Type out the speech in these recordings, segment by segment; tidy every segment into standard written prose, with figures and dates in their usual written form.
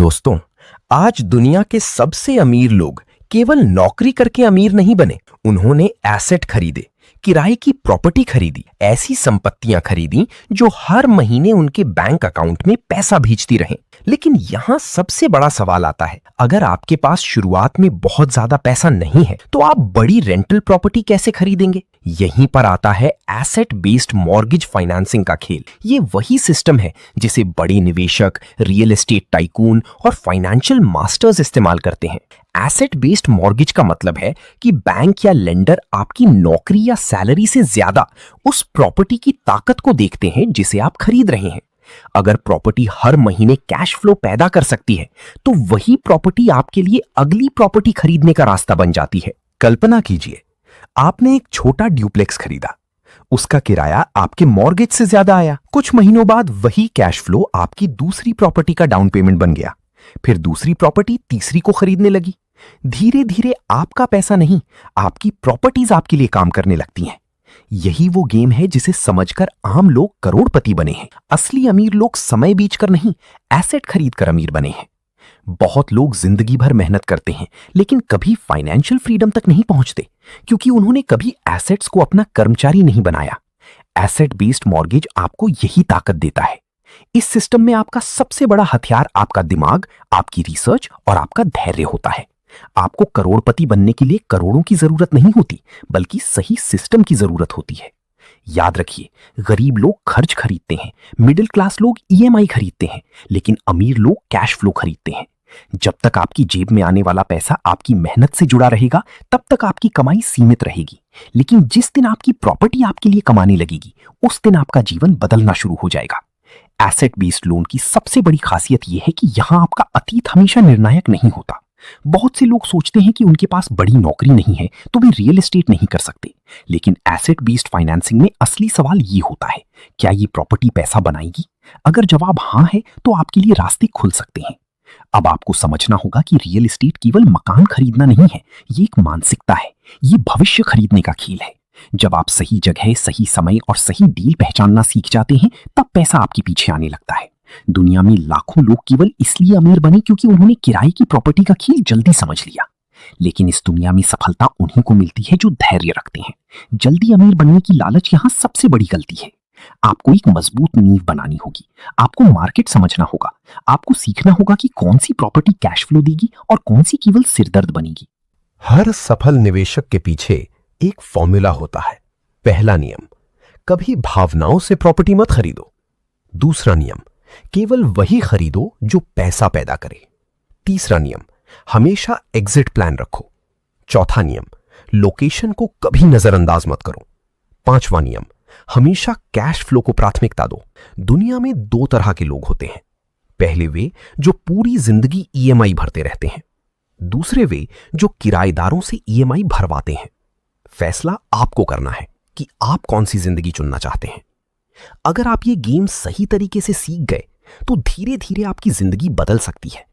दोस्तों, आज दुनिया के सबसे अमीर लोग केवल नौकरी करके अमीर नहीं बने। उन्होंने एसेट खरीदे, किराए की प्रॉपर्टी खरीदी, ऐसी संपत्तियां खरीदी जो हर महीने उनके बैंक अकाउंट में पैसा भेजती रहें। लेकिन यहां सबसे बड़ा सवाल आता है, अगर आपके पास शुरुआत में बहुत ज्यादा पैसा नहीं है तो आप बड़ी रेंटल प्रॉपर्टी कैसे खरीदेंगे? यहीं पर आता है एसेट बेस्ड मॉर्गेज फाइनेंसिंग का खेल। ये वही सिस्टम है जिसे बड़े निवेशक, रियल एस्टेट टाइकून और फाइनेंशियल मास्टर्स इस्तेमाल करते हैं। एसेट बेस्ड मॉर्गेज का मतलब है कि बैंक या लेंडर आपकी नौकरी या सैलरी से ज्यादा उस प्रॉपर्टी की ताकत को देखते हैं जिसे आप खरीद रहे हैं। अगर प्रॉपर्टी हर महीने कैश फ्लो पैदा कर सकती है तो वही प्रॉपर्टी आपके लिए अगली प्रॉपर्टी खरीदने का रास्ता बन जाती है। कल्पना कीजिए, आपने एक छोटा ड्यूप्लेक्स खरीदा, उसका किराया आपके मॉर्गेज से ज्यादा आया। कुछ महीनों बाद वही कैश फ्लो आपकी दूसरी प्रॉपर्टी का डाउन पेमेंट बन गया। फिर दूसरी प्रॉपर्टी तीसरी को खरीदने लगी। धीरे धीरे आपका पैसा नहीं, आपकी प्रॉपर्टीज आपके लिए काम करने लगती हैं। यही वो गेम है जिसे समझकर आम लोग करोड़पति बने हैं। असली अमीर लोग समय बेचकर नहीं, एसेट खरीदकर अमीर बने हैं। बहुत लोग जिंदगी भर मेहनत करते हैं लेकिन कभी फाइनेंशियल फ्रीडम तक नहीं पहुंचते क्योंकि उन्होंने कभी एसेट्स को अपना कर्मचारी नहीं बनाया। एसेट बेस्ड मॉर्गेज आपको यही ताकत देता है। इस सिस्टम में आपका सबसे बड़ा हथियार आपका दिमाग, आपकी रिसर्च और आपका धैर्य होता है। आपको करोड़पति बनने के लिए करोड़ों की जरूरत नहीं होती, बल्कि सही सिस्टम की जरूरत होती है। याद रखिए, गरीब लोग खर्च खरीदते हैं, मिडिल क्लास लोग ईएमआई खरीदते हैं, लेकिन अमीर लोग कैश फ्लो खरीदते हैं। जब तक आपकी जेब में आने वाला पैसा आपकी मेहनत से जुड़ा रहेगा, तब तक आपकी कमाई सीमित रहेगी। लेकिन जिस दिन आपकी प्रॉपर्टी आपके लिए कमाने लगेगी, उस दिन आपका जीवन बदलना शुरू हो जाएगा। एसेट बेस्ड लोन की सबसे बड़ी खासियत यह है कि यहां आपका अतीत हमेशा निर्णायक नहीं होता। बहुत से लोग सोचते हैं कि उनके पास बड़ी नौकरी नहीं है तो वे रियल एस्टेट नहीं कर सकते, लेकिन एसेट बेस्ड फाइनेंसिंग में असली सवाल ये होता है, क्या ये प्रॉपर्टी पैसा बनाएगी? अगर जवाब हाँ है तो आपके लिए रास्ते खुल सकते हैं। अब आपको समझना होगा कि रियल एस्टेट केवल मकान खरीदना नहीं है, ये एक मानसिकता है, ये भविष्य खरीदने का खेल है। जब आप सही जगह, सही समय और सही डील पहचानना सीख जाते हैं, तब पैसा आपके पीछे आने लगता है। दुनिया में लाखों लोग केवल इसलिए अमीर बने क्योंकि उन्होंने किराए की प्रॉपर्टी का खेल जल्दी समझ लिया। लेकिन इस दुनिया में सफलता उन्हीं को मिलती है जो धैर्य रखते हैं। जल्दी अमीर बनने की लालच यहाँ सबसे बड़ी गलती है। आपको एक मजबूत नींव बनानी होगी, आपको मार्केट समझना होगा, आपको सीखना होगा कि कौन सी प्रॉपर्टी कैश फ्लो देगी और कौन सी केवल सिरदर्द बनेगी। हर सफल निवेशक के पीछे एक फॉर्मूला होता है। पहला नियम, कभी भावनाओं से प्रॉपर्टी मत खरीदो। दूसरा नियम, केवल वही खरीदो जो पैसा पैदा करे। तीसरा नियम, हमेशा एग्जिट प्लान रखो। चौथा नियम, लोकेशन को कभी नजरअंदाज मत करो। पांचवा नियम, हमेशा कैश फ्लो को प्राथमिकता दो। दुनिया में दो तरह के लोग होते हैं। पहले वे जो पूरी जिंदगी ईएमआई भरते रहते हैं, दूसरे वे जो किराएदारों से ईएमआई भरवाते हैं। फैसला आपको करना है कि आप कौन सी जिंदगी चुनना चाहते हैं। अगर आप ये गेम सही तरीके से सीख गए तो धीरे धीरे आपकी जिंदगी बदल सकती है।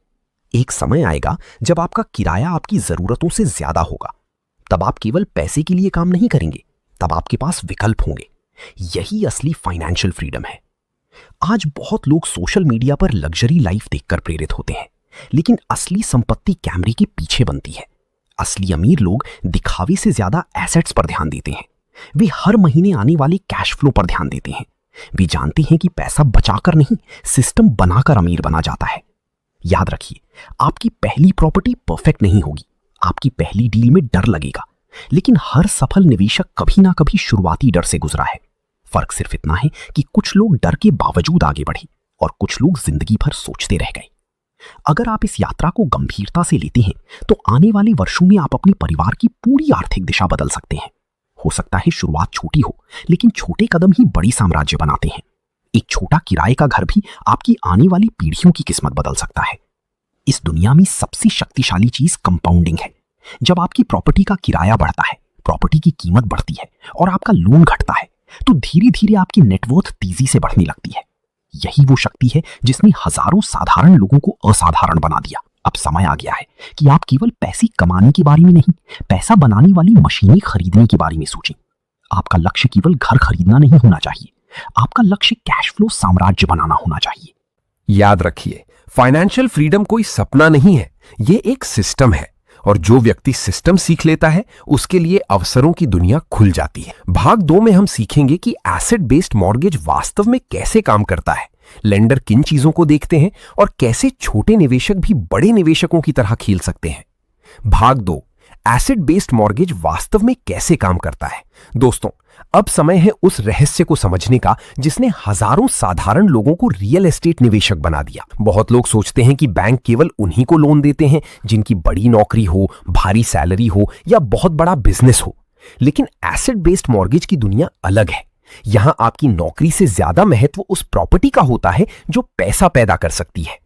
एक समय आएगा जब आपका किराया आपकी जरूरतों से ज्यादा होगा। तब आप केवल पैसे के लिए काम नहीं करेंगे, तब आपके पास विकल्प होंगे। यही असली फाइनेंशियल फ्रीडम है। आज बहुत लोग सोशल मीडिया पर लग्जरी लाइफ देखकर प्रेरित होते हैं, लेकिन असली संपत्ति कैमरे के पीछे बनती है। असली अमीर लोग दिखावे से ज्यादा एसेट्स पर ध्यान देते हैं। वे हर महीने आने वाले कैश फ्लो पर ध्यान देते हैं। वे जानते हैं कि पैसा बचाकर नहीं, सिस्टम बनाकर अमीर बना जाता है। याद रखिए, आपकी पहली प्रॉपर्टी परफेक्ट नहीं होगी, आपकी पहली डील में डर लगेगा, लेकिन हर सफल निवेशक कभी ना कभी शुरुआती डर से गुजरा है। फर्क सिर्फ इतना है कि कुछ लोग डर के बावजूद आगे बढ़े और कुछ लोग जिंदगी भर सोचते रह गए। अगर आप इस यात्रा को गंभीरता से लेते हैं तो आने वाले वर्षों में आप अपने परिवार की पूरी आर्थिक दिशा बदल सकते हैं। हो सकता है शुरुआत छोटी हो, लेकिन छोटे कदम ही बड़ी साम्राज्य बनाते हैं। एक छोटा किराए का घर भी आपकी आने वाली पीढ़ियों की किस्मत बदल सकता है। इस दुनिया में सबसे शक्तिशाली चीज कंपाउंडिंग है। जब आपकी प्रॉपर्टी का किराया बढ़ता है, प्रॉपर्टी की कीमत बढ़ती है और आपका लोन घटता है, तो धीरे धीरे आपकी नेटवर्थ तेजी से बढ़ने लगती है। यही वो शक्ति है जिसने हजारों साधारण लोगों को असाधारण बना दिया। अब समय आ गया है कि आप केवल पैसे कमाने के बारे में नहीं, पैसा बनाने वाली मशीनें खरीदने के बारे में सोचें। आपका लक्ष्य केवल घर खरीदना नहीं होना चाहिए, आपका लक्ष्य कैश फ्लो साम्राज्य बनाना होना चाहिए। याद रखिए, फाइनेंशियल फ्रीडम कोई सपना नहीं है, ये एक सिस्टम है और जो व्यक्ति सिस्टम सीख लेता है उसके लिए अवसरों की दुनिया खुल जाती है। भाग 2 में हम सीखेंगे कि एसेट बेस्ड मॉर्गेज वास्तव में कैसे काम करता है, लेंडर किन चीजों को देखते हैं और कैसे छोटे निवेशक भी बड़े निवेशकों की तरह खेल सकते हैं। भाग 2, एसेट बेस्ड मॉर्गेज वास्तव में कैसे काम करता है। दोस्तों, अब समय है उस रहस्य को समझने का जिसने हजारों साधारण लोगों को रियल एस्टेट निवेशक बना दिया। बहुत लोग सोचते हैं कि बैंक केवल उन्हीं को लोन देते हैं जिनकी बड़ी नौकरी हो, भारी सैलरी हो या बहुत बड़ा बिजनेस हो। लेकिन एसेट बेस्ड मॉर्गेज की दुनिया अलग है। यहां आपकी नौकरी से ज्यादा महत्व उस प्रॉपर्टी का होता है जो पैसा पैदा कर सकती है।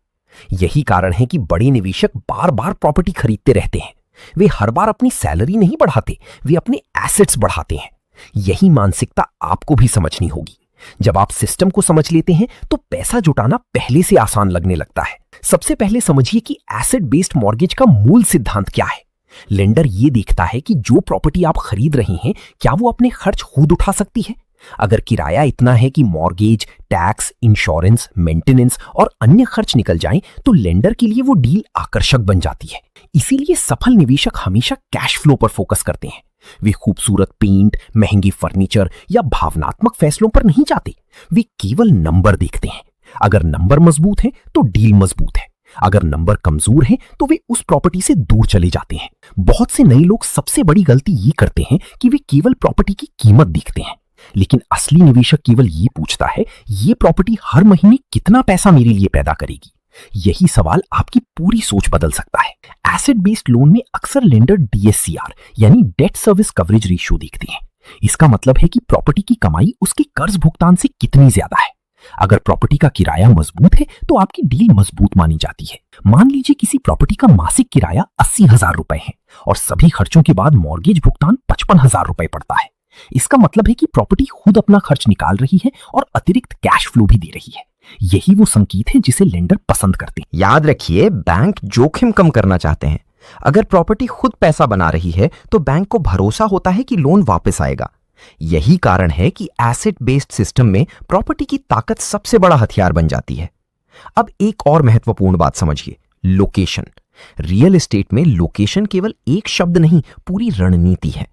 यही कारण है कि बड़े निवेशक बार बार प्रॉपर्टी खरीदते रहते हैं। वे हर बार अपनी सैलरी नहीं बढ़ाते, वे अपने एसेट्स बढ़ाते हैं। यही मानसिकता आपको भी समझनी होगी। जब आप सिस्टम को समझ लेते हैं तो पैसा जुटाना पहले से आसान लगने लगता है। सबसे पहले समझिए कि एसेट बेस्ड मॉर्गेज का मूल सिद्धांत क्या है। लेंडर ये देखता है कि जो प्रॉपर्टी आप खरीद रहे हैं क्या वो अपने खर्च खुद उठा सकती है। अगर किराया इतना है कि मॉर्गेज, टैक्स, इंश्योरेंस, मेंटेनेंस और अन्य खर्च निकल जाएं, तो लेंडर के लिए वो डील आकर्षक बन जाती है। इसीलिए सफल निवेशक हमेशा कैश फ्लो पर फोकस करते हैं। वे खूबसूरत पेंट, महंगी फर्नीचर या भावनात्मक फैसलों पर नहीं जाते। वे केवल नंबर देखते हैं। अगर नंबर मजबूत है तो डील मजबूत है, अगर नंबर कमजोर है तो वे उस प्रॉपर्टी से दूर चले जाते हैं। बहुत से नए लोग सबसे बड़ी गलती ये करते हैं कि वे केवल प्रॉपर्टी की कीमत देखते हैं, लेकिन असली निवेशक केवल ये पूछता है, ये प्रॉपर्टी हर महीने कितना पैसा मेरे लिए पैदा करेगी। यही सवाल आपकी पूरी सोच बदल सकता है। एसेट बेस्ड लोन में अक्सर लेंडर DSCR यानी डेट सर्विस कवरेज रेशियो देखते हैं। इसका मतलब है कि प्रॉपर्टी की कमाई उसके कर्ज भुगतान से कितनी ज्यादा है। अगर प्रॉपर्टी का किराया मजबूत है तो आपकी डील मजबूत मानी जाती है। मान लीजिए किसी प्रॉपर्टी का मासिक किराया 80,000 रुपए है और सभी खर्चों के बाद मॉर्गेज भुगतान 55,000 रुपए पड़ता है। इसका मतलब है कि प्रॉपर्टी खुद अपना खर्च निकाल रही है और अतिरिक्त कैश फ्लो भी दे रही है। यही वो संकेत है जिसे लेंडर पसंद करते हैं। याद रखिए, बैंक जोखिम कम करना चाहते हैं। अगर प्रॉपर्टी खुद पैसा बना रही है तो बैंक को भरोसा होता है कि लोन वापस आएगा। यही कारण है कि एसेट बेस्ड सिस्टम में प्रॉपर्टी की ताकत सबसे बड़ा हथियार बन जाती है। अब एक और महत्वपूर्ण बात समझिए, लोकेशन। रियल एस्टेट में लोकेशन केवल एक शब्द नहीं, पूरी रणनीति है।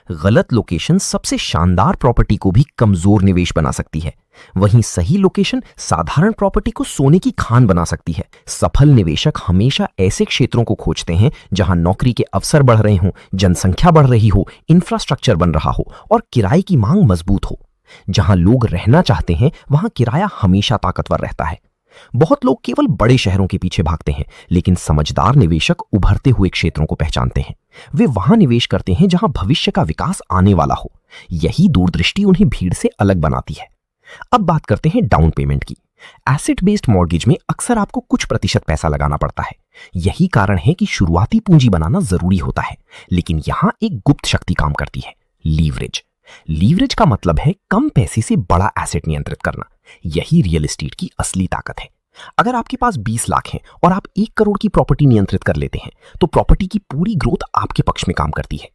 गलत लोकेशन सबसे शानदार प्रॉपर्टी को भी कमजोर निवेश बना सकती है, वहीं सही लोकेशन साधारण प्रॉपर्टी को सोने की खान बना सकती है। सफल निवेशक हमेशा ऐसे क्षेत्रों को खोजते हैं जहां नौकरी के अवसर बढ़ रहे हों, जनसंख्या बढ़ रही हो, इंफ्रास्ट्रक्चर बन रहा हो और किराए की मांग मजबूत हो। जहां लोग रहना चाहते हैं वहां किराया हमेशा ताकतवर रहता है। बहुत लोग केवल बड़े शहरों के पीछे भागते हैं, लेकिन समझदार निवेशक उभरते हुए क्षेत्रों को पहचानते हैं। वे वहां निवेश करते हैं जहां भविष्य का विकास आने वाला हो। यही दूरदृष्टि उन्हें भीड़ से अलग बनाती है। अब बात करते हैं डाउन पेमेंट की। एसेट बेस्ड मॉर्गेज में अक्सर आपको कुछ प्रतिशत पैसा लगाना पड़ता है। यही कारण है कि शुरुआती पूंजी बनाना जरूरी होता है, लेकिन यहां एक गुप्त शक्ति काम करती है, लीवरेज। लीवरेज का मतलब है कम पैसे से बड़ा एसेट नियंत्रित करना। यही रियल एस्टेट की असली ताकत है। अगर आपके पास 20 लाख हैं और आप 1 करोड़ की प्रॉपर्टी नियंत्रित कर लेते हैं तो प्रॉपर्टी की पूरी ग्रोथ आपके पक्ष में काम करती है।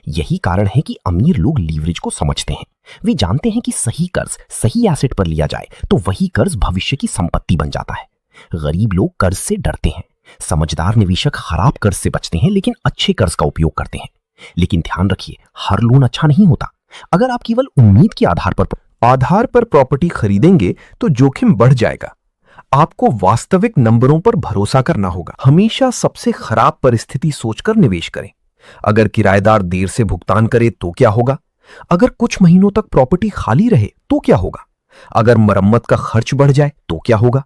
यही कारण है कि अमीर लोग लीवरेज को समझते हैं। वे जानते हैं कि सही कर्ज सही एसेट पर लिया जाए तो वही कर्ज भविष्य की संपत्ति बन जाता है। गरीब लोग कर्ज से डरते हैं। समझदार निवेशक खराब कर्ज से बचते हैं लेकिन अच्छे कर्ज का उपयोग करते हैं। लेकिन ध्यान रखिए, हर लोन अच्छा नहीं होता। अगर आप केवल उम्मीद के आधार पर प्रॉपर्टी खरीदेंगे तो जोखिम बढ़ जाएगा। आपको वास्तविक नंबरों पर भरोसा करना होगा। हमेशा सबसे खराब परिस्थिति सोचकर निवेश करें। अगर किराएदार देर से भुगतान करे तो क्या होगा? अगर कुछ महीनों तक प्रॉपर्टी खाली रहे तो क्या होगा? अगर मरम्मत का खर्च बढ़ जाए तो क्या होगा?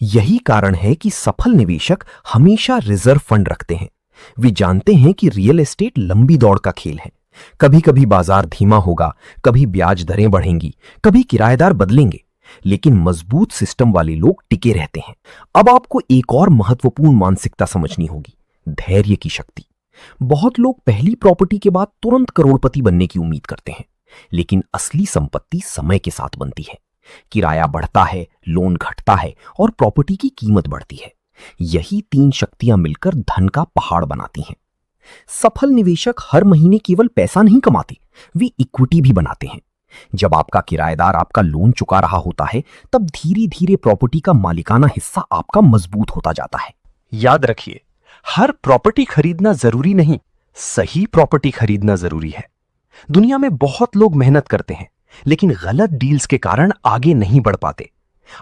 यही कारण है कि सफल निवेशक हमेशा रिजर्व फंड रखते हैं। वे जानते हैं कि रियल एस्टेट लंबी दौड़ का खेल है। कभी कभी बाजार धीमा होगा, कभी ब्याज दरें बढ़ेंगी, कभी किराएदार बदलेंगे, लेकिन मजबूत सिस्टम वाले लोग टिके रहते हैं। अब आपको एक और महत्वपूर्ण मानसिकता समझनी होगी, धैर्य की शक्ति। बहुत लोग पहली प्रॉपर्टी के बाद तुरंत करोड़पति बनने की उम्मीद करते हैं, लेकिन असली संपत्ति समय के साथ बनती है। किराया बढ़ता है, लोन घटता है और प्रॉपर्टी की कीमत बढ़ती है। यही 3 शक्तियां मिलकर धन का पहाड़ बनाती हैं। सफल निवेशक हर महीने केवल पैसा नहीं कमाते, वे इक्विटी भी बनाते हैं। जब आपका किराएदार आपका लोन चुका रहा होता है, तब धीरे धीरे प्रॉपर्टी का मालिकाना हिस्सा आपका मजबूत होता जाता है। याद रखिए, हर प्रॉपर्टी खरीदना जरूरी नहीं, सही प्रॉपर्टी खरीदना जरूरी है। दुनिया में बहुत लोग मेहनत करते हैं, लेकिन गलत डील्स के कारण आगे नहीं बढ़ पाते।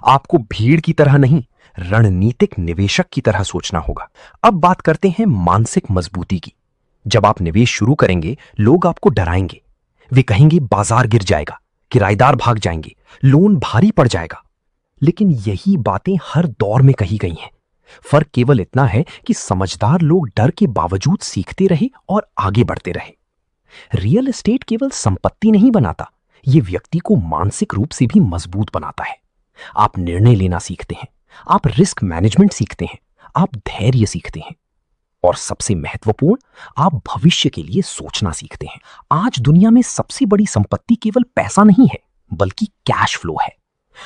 आपको भीड़ की तरह नहीं, रणनीतिक निवेशक की तरह सोचना होगा। अब बात करते हैं मानसिक मजबूती की। जब आप निवेश शुरू करेंगे, लोग आपको डराएंगे। वे कहेंगे बाजार गिर जाएगा, किराएदार भाग जाएंगे, लोन भारी पड़ जाएगा। लेकिन यही बातें हर दौर में कही गई हैं। फर्क केवल इतना है कि समझदार लोग डर के बावजूद सीखते रहे और आगे बढ़ते रहे। रियल एस्टेट केवल संपत्ति नहीं बनाता, यह व्यक्ति को मानसिक रूप से भी मजबूत बनाता है। आप निर्णय लेना सीखते हैं, आप रिस्क मैनेजमेंट सीखते हैं, आप धैर्य सीखते हैं, और सबसे महत्वपूर्ण, आप भविष्य के लिए सोचना सीखते हैं। आज दुनिया में सबसे बड़ी संपत्ति केवल पैसा नहीं है, बल्कि कैश फ्लो है।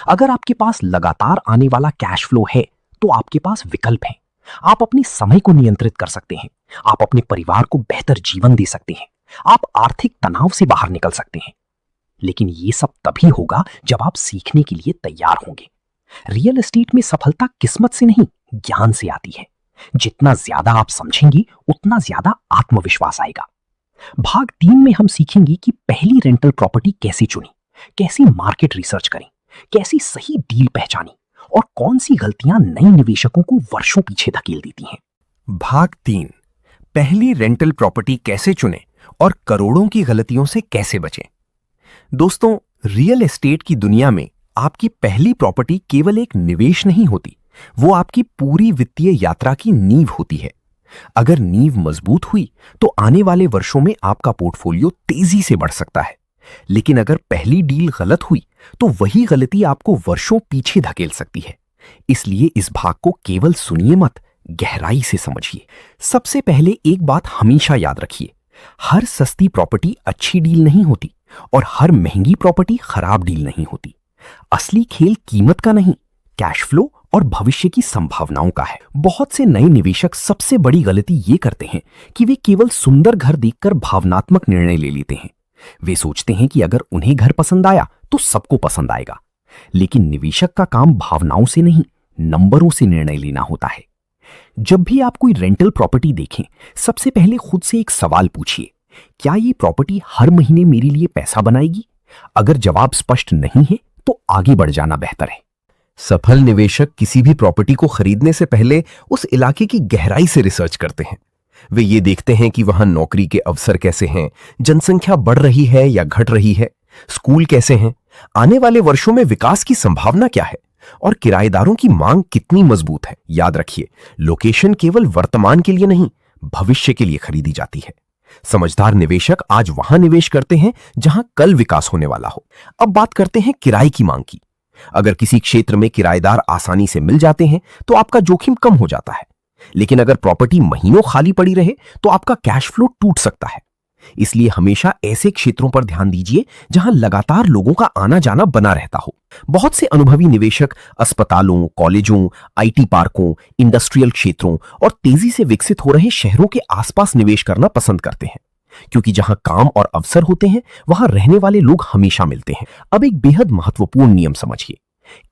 अगर आपके पास लगातार आने वाला कैश फ्लो है, तो आपके पास विकल्प हैं। आप अपने समय को नियंत्रित कर सकते हैं, आप अपने परिवार को बेहतर जीवन दे सकते हैं, आप आर्थिक तनाव से बाहर निकल सकते हैं। लेकिन यह सब तभी होगा जब आप सीखने के लिए तैयार होंगे। रियल एस्टेट में सफलता किस्मत से नहीं, ज्ञान से आती है। जितना ज्यादा आप समझेंगे, उतना ज्यादा आत्मविश्वास आएगा। भाग 3 में हम सीखेंगे कि पहली रेंटल प्रॉपर्टी कैसे चुनी, कैसी मार्केट रिसर्च करें, कैसी सही डील पहचानी, और कौन सी गलतियां नए निवेशकों को वर्षों पीछे धकेल देती हैं। भाग 3, पहली रेंटल प्रॉपर्टी कैसे चुनें और करोड़ों की गलतियों से कैसे बचें। दोस्तों, रियल एस्टेट की दुनिया में आपकी पहली प्रॉपर्टी केवल एक निवेश नहीं होती, वो आपकी पूरी वित्तीय यात्रा की नींव होती है। अगर नींव मजबूत हुई तो आने वाले वर्षों में आपका पोर्टफोलियो तेजी से बढ़ सकता है। लेकिन अगर पहली डील गलत हुई तो वही गलती आपको वर्षों पीछे धकेल सकती है। इसलिए इस भाग को केवल सुनिए मत, गहराई से समझिए। सबसे पहले एक बात हमेशा याद रखिए, हर सस्ती प्रॉपर्टी अच्छी डील नहीं होती और हर महंगी प्रॉपर्टी खराब डील नहीं होती। असली खेल कीमत का नहीं, कैश फ्लो और भविष्य की संभावनाओं का है। बहुत से नए निवेशक सबसे बड़ी गलती ये करते हैं कि वे केवल सुंदर घर देखकर भावनात्मक निर्णय ले लेते हैं। वे सोचते हैं कि अगर उन्हें घर पसंद आया तो सबको पसंद आएगा। लेकिन निवेशक का काम भावनाओं से नहीं, नंबरों से निर्णय लेना होता है। जब भी आप कोई रेंटल प्रॉपर्टी देखें, सबसे पहले खुद से एक सवाल पूछिए, क्या ये प्रॉपर्टी हर महीने मेरे लिए पैसा बनाएगी? अगर जवाब स्पष्ट नहीं है तो आगे बढ़ जाना बेहतर है। सफल निवेशक किसी भी प्रॉपर्टी को खरीदने से पहले उस इलाके की गहराई से रिसर्च करते हैं। वे ये देखते हैं कि वहां नौकरी के अवसर कैसे हैं, जनसंख्या बढ़ रही है या घट रही है, स्कूल कैसे हैं, आने वाले वर्षों में विकास की संभावना क्या है और किराएदारों की मांग कितनी मजबूत है। याद रखिए, लोकेशन केवल वर्तमान के लिए नहीं, भविष्य के लिए खरीदी जाती है। समझदार निवेशक आज वहां निवेश करते हैं जहां कल विकास होने वाला हो। अब बात करते हैं किराए की मांग की। अगर किसी क्षेत्र में किराएदार आसानी से मिल जाते हैं तो आपका जोखिम कम हो जाता है। लेकिन अगर प्रॉपर्टी महीनों खाली पड़ी रहे तो आपका कैश फ्लो टूट सकता है। इसलिए हमेशा ऐसे क्षेत्रों पर ध्यान दीजिए जहां लगातार लोगों का आना जाना बना रहता हो। बहुत से अनुभवी निवेशक अस्पतालों, कॉलेजों, आईटी पार्कों, इंडस्ट्रियल क्षेत्रों और तेजी से विकसित हो रहे शहरों के आसपास निवेश करना पसंद करते हैं, क्योंकि जहां काम और अवसर होते हैं वहां रहने वाले लोग हमेशा मिलते हैं। अब एक बेहद महत्वपूर्ण नियम समझिए,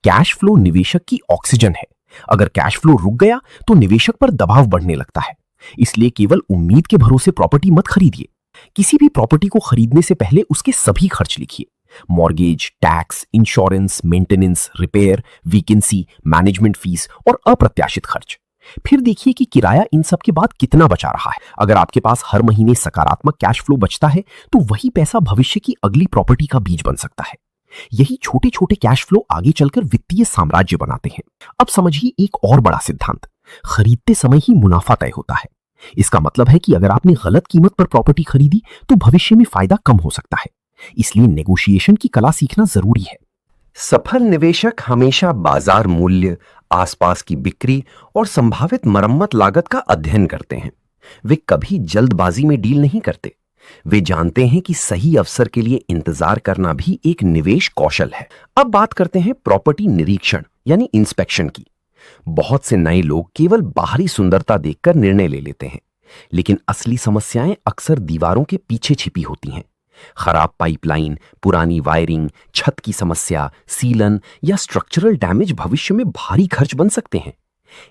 कैश फ्लो निवेशक की ऑक्सीजन है। अगर कैश फ्लो रुक गया तो निवेशक पर दबाव बढ़ने लगता है। इसलिए केवल उम्मीद के भरोसे प्रॉपर्टी मत खरीदिए। किसी भी प्रॉपर्टी को खरीदने से पहले उसके सभी खर्च लिखिए, mortgage, tax, insurance, maintenance, repair, vacancy, management fees और अप्रत्याशित खर्च। फिर देखिए कि किराया इन सब के बाद कितना बचा रहा है। अगर आपके पास हर महीने सकारात्मक कैश फ्लो बचता है तो वही पैसा भविष्य की अगली प्रॉपर्टी का बीज बन सकता है। यही छोटे छोटे कैश फ्लो आगे चलकर वित्तीय साम्राज्य बनाते हैं। अब समझिए एक और बड़ा सिद्धांत, खरीदते समय ही मुनाफा तय होता है। इसका मतलब है कि अगर आपने गलत कीमत पर प्रॉपर्टी खरीदी तो भविष्य में फायदा कम हो सकता है। इसलिए नेगोशिएशन की कला सीखना जरूरी है। सफल निवेशक हमेशा बाजार मूल्य, आसपास की बिक्री और संभावित मरम्मत लागत का अध्ययन करते हैं। वे कभी जल्दबाजी में डील नहीं करते। वे जानते हैं कि सही अवसर के लिए इंतजार करना भी एक निवेश कौशल है। अब बात करते हैं प्रॉपर्टी निरीक्षण यानी इंस्पेक्शन की। बहुत से नए लोग केवल बाहरी सुंदरता देखकर निर्णय ले लेते हैं, लेकिन असली समस्याएं अक्सर दीवारों के पीछे छिपी होती हैं। खराब पाइपलाइन, पुरानी वायरिंग, छत की समस्या, सीलन या स्ट्रक्चरल डैमेज भविष्य में भारी खर्च बन सकते हैं।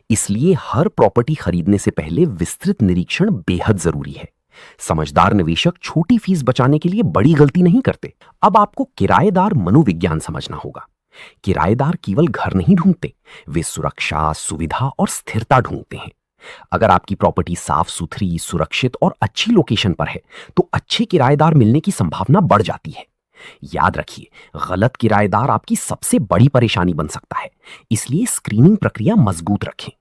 इसलिए हर प्रॉपर्टी खरीदने से पहले विस्तृत निरीक्षण बेहद जरूरी है। समझदार निवेशक छोटी फीस बचाने के लिए बड़ी गलती नहीं करते। अब आपको किराएदार मनोविज्ञान समझना होगा। किराएदार केवल घर नहीं ढूंढते, वे सुरक्षा, सुविधा और स्थिरता ढूंढते हैं। अगर आपकी प्रॉपर्टी साफ सुथरी, सुरक्षित और अच्छी लोकेशन पर है तो अच्छे किराएदार मिलने की संभावना बढ़ जाती है। याद रखिए, गलत किराएदार आपकी सबसे बड़ी परेशानी बन सकता है। इसलिए स्क्रीनिंग प्रक्रिया मजबूत रखें।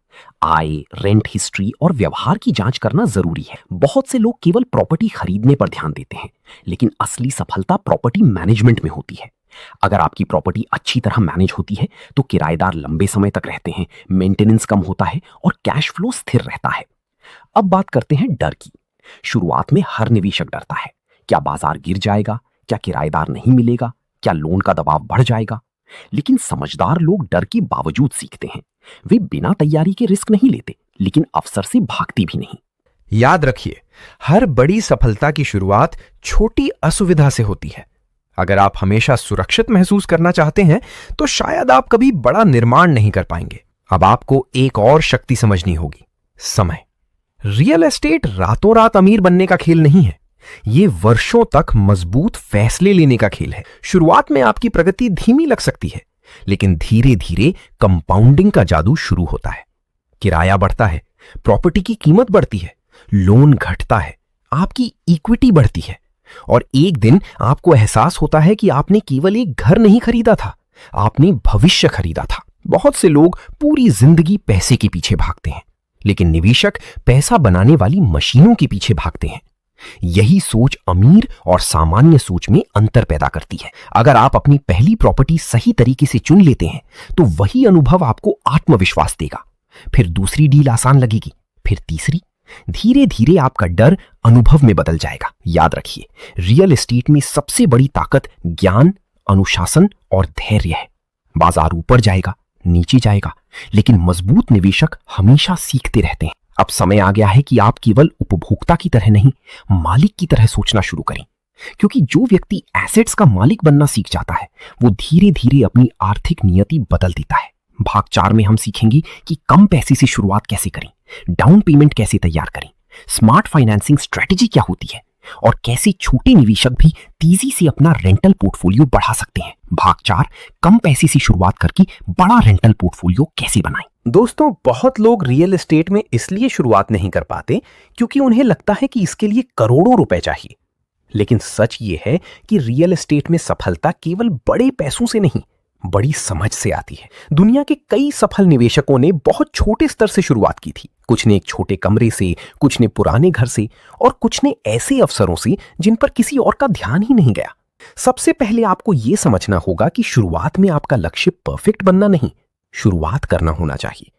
आय, रेंट हिस्ट्री और व्यवहार की जांच करना जरूरी है। बहुत से लोग केवल प्रॉपर्टी खरीदने पर ध्यान देते हैं, लेकिन असली सफलता प्रॉपर्टी मैनेजमेंट में होती है। अगर आपकी प्रॉपर्टी अच्छी तरह मैनेज होती है तो किराएदार लंबे समय तक रहते हैं, मेंटेनेंस कम होता है और कैश फ्लो स्थिर रहता है। अब बात करते हैं डर की। शुरुआत में हर निवेशक डरता है। क्या बाजार गिर जाएगा? क्या किराएदार नहीं मिलेगा? क्या लोन का दबाव बढ़ जाएगा? लेकिन समझदार लोग डर के बावजूद सीखते हैं। वे बिना तैयारी के रिस्क नहीं लेते, लेकिन अवसर से भागती भी नहीं। याद रखिए, हर बड़ी सफलता की शुरुआत छोटी असुविधा से होती है। अगर आप हमेशा सुरक्षित महसूस करना चाहते हैं तो शायद आप कभी बड़ा निर्माण नहीं कर पाएंगे। अब आपको एक और शक्ति समझनी होगी, समय। रियल एस्टेट रातों रात अमीर बनने का खेल नहीं है। ये वर्षों तक मजबूत फैसले लेने का खेल है। शुरुआत में आपकी प्रगति धीमी लग सकती है, लेकिन धीरे धीरे कंपाउंडिंग का जादू शुरू होता है। किराया बढ़ता है, प्रॉपर्टी की कीमत बढ़ती है, लोन घटता है, आपकी इक्विटी बढ़ती है और एक दिन आपको एहसास होता है कि आपने केवल एक घर नहीं खरीदा था, आपने भविष्य खरीदा था। बहुत से लोग पूरी जिंदगी पैसे के पीछे भागते हैं, लेकिन निवेशक पैसा बनाने वाली मशीनों के पीछे भागते हैं। यही सोच अमीर और सामान्य सोच में अंतर पैदा करती है। अगर आप अपनी पहली प्रॉपर्टी सही तरीके से चुन लेते हैं तो वही अनुभव आपको आत्मविश्वास देगा। फिर दूसरी डील आसान लगेगी, फिर तीसरी। धीरे धीरे आपका डर अनुभव में बदल जाएगा। याद रखिए, रियल एस्टेट में सबसे बड़ी ताकत ज्ञान, अनुशासन और धैर्य है। बाजार ऊपर जाएगा, नीचे जाएगा, लेकिन मजबूत निवेशक हमेशा सीखते रहते हैं। अब समय आ गया है कि आप केवल उपभोक्ता की तरह नहीं, मालिक की तरह सोचना शुरू करें। क्योंकि जो व्यक्ति एसेट्स का मालिक बनना सीख जाता है, वो धीरे धीरे अपनी आर्थिक नियति बदल देता है। भाग 4 में हम सीखेंगे कि कम पैसे से शुरुआत कैसे करें, डाउन पेमेंट कैसे तैयार करें, स्मार्ट फाइनेंसिंग स्ट्रेटेजी क्या होती है और कैसे छोटे निवेशक भी तेजी से अपना रेंटल पोर्टफोलियो बढ़ा सकते हैं। भाग 4, कम पैसे से शुरुआत करके बड़ा रेंटल पोर्टफोलियो कैसे बनाएं। दोस्तों, बहुत लोग रियल एस्टेट में इसलिए शुरुआत नहीं कर पाते क्योंकि उन्हें लगता है कि इसके लिए करोड़ों रुपए चाहिए। लेकिन सच ये है कि रियल एस्टेट में सफलता केवल बड़े पैसों से नहीं, बड़ी समझ से आती है। दुनिया के कई सफल निवेशकों ने बहुत छोटे स्तर से शुरुआत की थी। कुछ ने एक छोटे कमरे से, कुछ ने पुराने घर से और कुछ ने ऐसे अवसरों से जिन पर किसी और का ध्यान ही नहीं गया। सबसे पहले आपको यह समझना होगा कि शुरुआत में आपका लक्ष्य परफेक्ट बनना नहीं, शुरुआत करना होना चाहिए।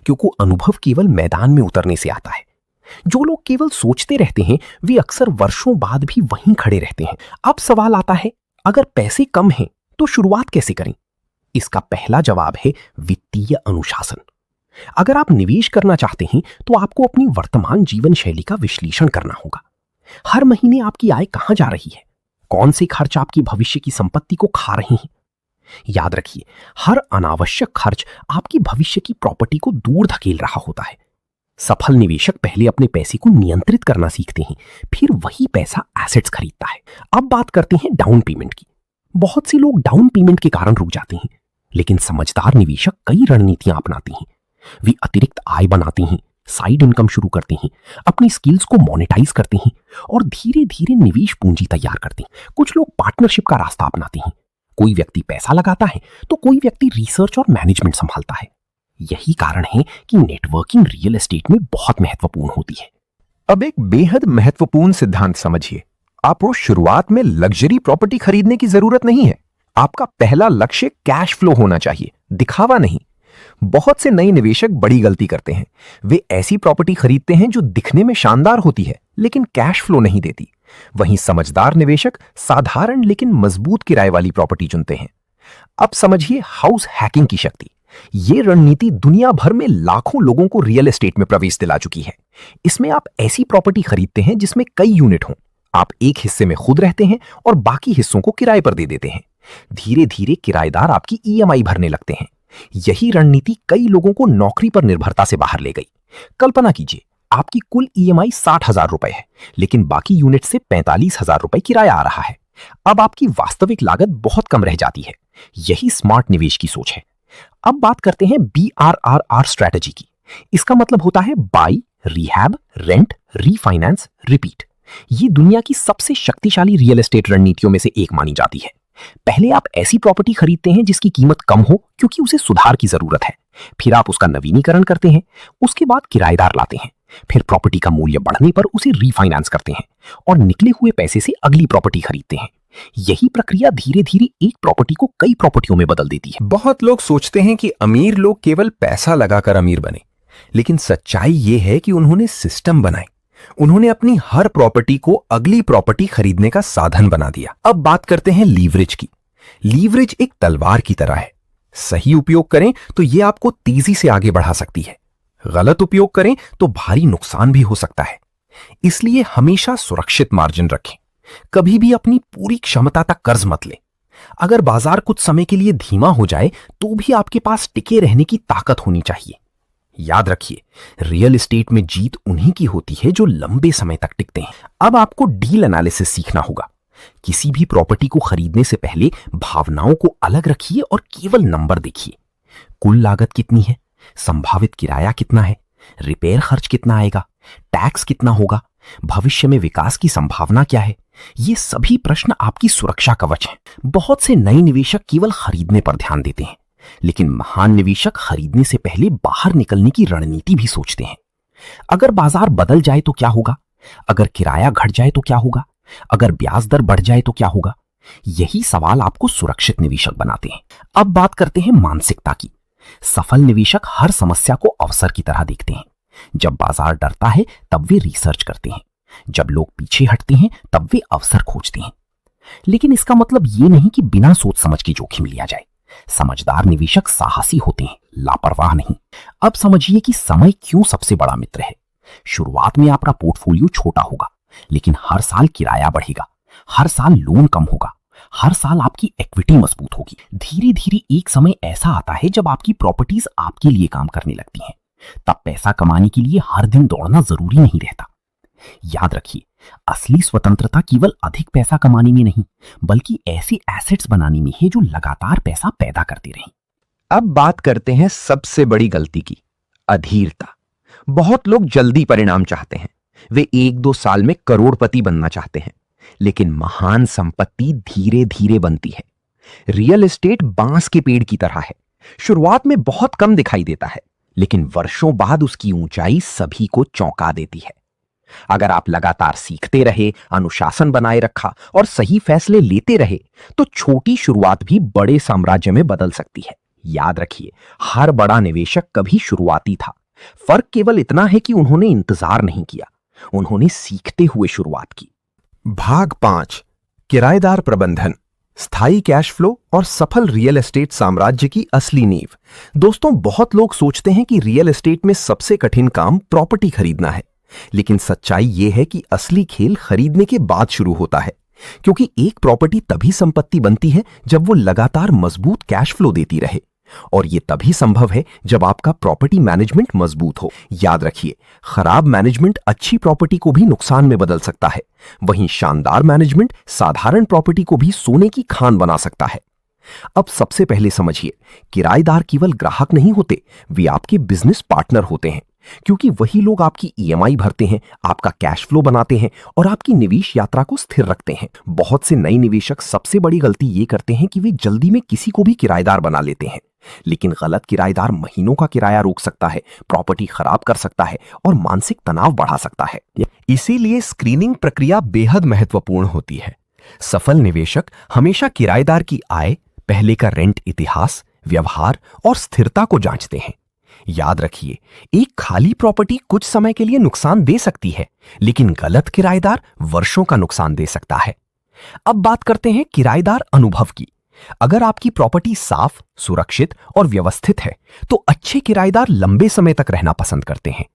क्योंकि अनुभव केवल मैदान में उतरने से आता है। जो लोग केवल सोचते रहते हैं वे अक्सर वर्षों बाद भी वहीं खड़े रहते हैं। अब सवाल आता है, अगर पैसे कम हैं तो शुरुआत कैसे करें? इसका पहला जवाब है वित्तीय अनुशासन। अगर आप निवेश करना चाहते हैं तो आपको अपनी वर्तमान जीवन शैली का विश्लेषण करना होगा। हर महीने आपकी आय कहां जा रही है? कौन से खर्च आपकी भविष्य की संपत्ति को खा रहे हैं? याद रखिए, हर अनावश्यक खर्च आपकी भविष्य की प्रॉपर्टी को दूर धकेल रहा होता है। सफल निवेशक पहले अपने पैसे को नियंत्रित करना सीखते हैं, फिर वही पैसा एसेट्स खरीदता है। अब बात करते हैं डाउन पेमेंट की। बहुत से लोग डाउन पेमेंट के कारण रुक जाते हैं, लेकिन समझदार निवेशक कई रणनीतियां अपनाते हैं। वे अतिरिक्त आय बनाते हैं, साइड इनकम शुरू करते हैं, अपनी स्किल्स को मोनेटाइज करते हैं और धीरे धीरे निवेश पूंजी तैयार करते हैं। कुछ लोग पार्टनरशिप का रास्ता अपनाते हैं। कोई व्यक्ति पैसा लगाता है तो कोई व्यक्ति रिसर्च और मैनेजमेंट संभालता है। यही कारण है कि नेटवर्किंग रियल एस्टेट में बहुत महत्वपूर्ण होती है। अब एक बेहद महत्वपूर्ण सिद्धांत समझिए। आपको शुरुआत में लग्जरी प्रॉपर्टी खरीदने की जरूरत नहीं है। आपका पहला लक्ष्य कैश फ्लो होना चाहिए, दिखावा नहीं। बहुत से नए निवेशक बड़ी गलती करते हैं। वे ऐसी प्रॉपर्टी खरीदते हैं जो दिखने में शानदार होती है लेकिन कैश फ्लो नहीं देती। वहीं समझदार निवेशक साधारण लेकिन मजबूत किराए वाली प्रॉपर्टी चुनते हैं। अब समझिए हाउस हैकिंग की शक्ति। यह रणनीति दुनिया भर में लाखों लोगों को रियल एस्टेट में प्रवेश दिला चुकी है। इसमें आप ऐसी प्रॉपर्टी खरीदते हैं जिसमें कई यूनिट हों, आप एक हिस्से में खुद रहते हैं और बाकी हिस्सों को किराए पर दे देते हैं। धीरे धीरे किराएदार आपकी ईएमआई भरने लगते हैं। यही रणनीति कई लोगों को नौकरी पर निर्भरता से बाहर ले गई। कल्पना कीजिए, आपकी कुल ईएमआई 60,000 रुपए है, लेकिन बाकी यूनिट से 45,000 रुपए किराया आ रहा है। अब आपकी वास्तविक लागत बहुत कम रह जाती है। यही स्मार्ट निवेश की सोच है। अब बात करते हैं BRRR स्ट्रैटेजी की। इसका मतलब होता है by, rehab, rent, refinance, repeat. ये दुनिया की सबसे शक्तिशाली रियल एस्टेट रणनीतियों में से एक मानी जाती है। पहले आप ऐसी प्रॉपर्टी खरीदते हैं जिसकी कीमत कम हो क्योंकि उसे सुधार की जरूरत है। फिर आप उसका नवीनीकरण करते हैं। उसके बाद किराएदार लाते हैं। फिर प्रॉपर्टी का मूल्य बढ़ने पर उसे रीफाइनेंस करते हैं और निकले हुए पैसे से अगली प्रॉपर्टी खरीदते हैं। यही प्रक्रिया धीरे धीरे एक प्रॉपर्टी को कई प्रॉपर्टियों में बदल देती है। बहुत लोग सोचते हैं कि अमीर लोग केवल पैसा लगाकर अमीर बने, लेकिन सच्चाई ये है कि उन्होंने सिस्टम बनाए। उन्होंने अपनी हर प्रॉपर्टी को अगली प्रॉपर्टी खरीदने का साधन बना दिया। अब बात करते हैं लीवरेज की। लीवरेज एक तलवार की तरह है। सही उपयोग करें तो यह आपको तेजी से आगे बढ़ा सकती है। गलत उपयोग करें तो भारी नुकसान भी हो सकता है। इसलिए हमेशा सुरक्षित मार्जिन रखें। कभी भी अपनी पूरी क्षमता तक कर्ज मत लें। अगर बाजार कुछ समय के लिए धीमा हो जाए तो भी आपके पास टिके रहने की ताकत होनी चाहिए। याद रखिए, रियल एस्टेट में जीत उन्हीं की होती है जो लंबे समय तक टिकते हैं। अब आपको डील एनालिसिस सीखना होगा। किसी भी प्रॉपर्टी को खरीदने से पहले भावनाओं को अलग रखिए और केवल नंबर देखिए। कुल लागत कितनी है, संभावित किराया कितना है, रिपेयर खर्च कितना आएगा, टैक्स कितना होगा, भविष्य में विकास की संभावना क्या है। ये सभी प्रश्न आपकी सुरक्षा कवच हैं। बहुत से नए निवेशक केवल खरीदने पर ध्यान देते हैं, लेकिन महान निवेशक खरीदने से पहले बाहर निकलने की रणनीति भी सोचते हैं। अगर बाजार बदल जाए तो क्या होगा, अगर किराया घट जाए तो क्या होगा, अगर ब्याज दर बढ़ जाए तो क्या होगा। यही सवाल आपको सुरक्षित निवेशक बनाते हैं। अब बात करते हैं मानसिकता की। सफल निवेशक हर समस्या को अवसर की तरह देखते हैं। जब बाजार डरता है तब वे रिसर्च करते हैं। जब लोग पीछे हटते हैं तब वे अवसर खोजते हैं। लेकिन इसका मतलब ये नहीं कि बिना सोच समझ के जोखिम लिया जाए। समझदार निवेशक साहसी होते हैं, लापरवाह नहीं। अब समझिए कि समय क्यों सबसे बड़ा मित्र है। शुरुआत में आपका पोर्टफोलियो छोटा होगा, लेकिन हर साल किराया बढ़ेगा, हर साल लोन कम होगा, हर साल आपकी इक्विटी मजबूत होगी। धीरे धीरे एक समय ऐसा आता है जब आपकी प्रॉपर्टीज आपके लिए काम करने लगती हैं। तब पैसा कमाने के लिए हर दिन दौड़ना जरूरी नहीं रहता। याद रखिए, असली स्वतंत्रता केवल अधिक पैसा कमाने में नहीं, बल्कि ऐसे एसेट्स बनाने में है जो लगातार पैसा पैदा करते रहें। अब बात करते हैं सबसे बड़ी गलती की, अधीरता। बहुत लोग जल्दी परिणाम चाहते हैं। वे 1-2 साल में करोड़पति बनना चाहते हैं, लेकिन महान संपत्ति धीरे धीरे बनती है। रियल एस्टेट बांस के पेड़ की तरह है। शुरुआत में बहुत कम दिखाई देता है, लेकिन वर्षों बाद उसकी ऊंचाई सभी को चौंका देती है। अगर आप लगातार सीखते रहे, अनुशासन बनाए रखा और सही फैसले लेते रहे, तो छोटी शुरुआत भी बड़े साम्राज्य में बदल सकती है। याद रखिए, हर बड़ा निवेशक कभी शुरुआती था। फर्क केवल इतना है कि उन्होंने इंतजार नहीं किया, उन्होंने सीखते हुए शुरुआत की। भाग 5, किराएदार प्रबंधन, स्थायी कैश फ्लो और सफल रियल एस्टेट साम्राज्य की असली नींव। दोस्तों, बहुत लोग सोचते हैं कि रियल एस्टेट में सबसे कठिन काम प्रॉपर्टी खरीदना है, लेकिन सच्चाई यह है कि असली खेल खरीदने के बाद शुरू होता है। क्योंकि एक प्रॉपर्टी तभी संपत्ति बनती है जब वो लगातार मजबूत कैश फ्लो देती रहे, और यह तभी संभव है जब आपका प्रॉपर्टी मैनेजमेंट मजबूत हो। याद रखिए, खराब मैनेजमेंट अच्छी प्रॉपर्टी को भी नुकसान में बदल सकता है, वहीं शानदार मैनेजमेंट साधारण प्रॉपर्टी को भी सोने की खान बना सकता है। अब सबसे पहले समझिए, किराएदार केवल ग्राहक नहीं होते, वे आपके बिजनेस पार्टनर होते हैं। क्योंकि वही लोग आपकी ईएमआई भरते हैं, आपका कैश फ्लो बनाते हैं और आपकी निवेश यात्रा को स्थिर रखते हैं। बहुत से नए निवेशक सबसे बड़ी गलती ये करते हैं कि वे जल्दी में किसी को भी किराएदार बना लेते हैं, लेकिन गलत किराएदार महीनों का किराया रोक सकता है, प्रॉपर्टी खराब कर सकता है और मानसिक तनाव बढ़ा सकता है। इसीलिए स्क्रीनिंग प्रक्रिया बेहद महत्वपूर्ण होती है। सफल निवेशक हमेशा किराएदार की आय, पहले का रेंट इतिहास, व्यवहार और स्थिरता को जांचते हैं। याद रखिए, एक खाली प्रॉपर्टी कुछ समय के लिए नुकसान दे सकती है, लेकिन गलत किराएदार वर्षों का नुकसान दे सकता है। अब बात करते हैं किराएदार अनुभव की। अगर आपकी प्रॉपर्टी साफ, सुरक्षित और व्यवस्थित है, तो अच्छे किराएदार लंबे समय तक रहना पसंद करते हैं।